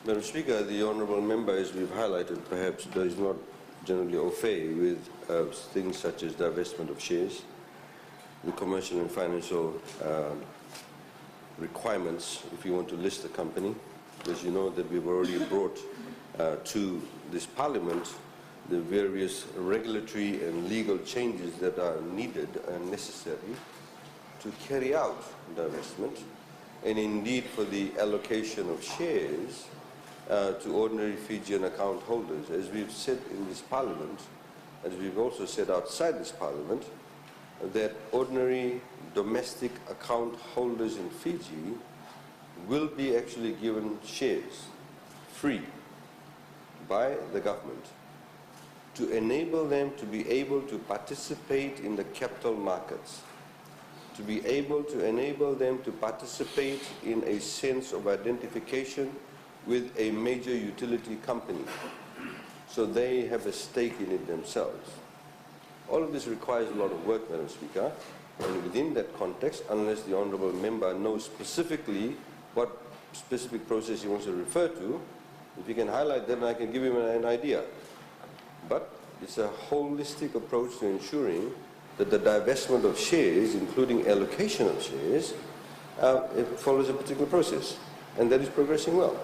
Madam Speaker, the honourable member, as we've highlighted, perhaps does not generally au fait with things such as divestment of shares, the commercial and financial requirements if you want to list a company. As you know, that we've already brought to this Parliament the various regulatory and legal changes that are needed and necessary to carry out divestment, and indeed for the allocation of shares to ordinary Fijian account holders. As we've said in this Parliament, as we've also said outside this Parliament, that ordinary domestic account holders in Fiji will be actually given shares free by the government to enable them to be able to participate in the capital markets, to be able to enable them to participate in a sense of identification with a major utility company, so they have a stake in it themselves. All of this requires a lot of work, Madam Speaker, and within that context, unless the honourable member knows specifically what specific process he wants to refer to, if he can highlight that, I can give him an idea. But it's a holistic approach to ensuring that the divestment of shares, including allocation of shares, it follows a particular process, and that is progressing well.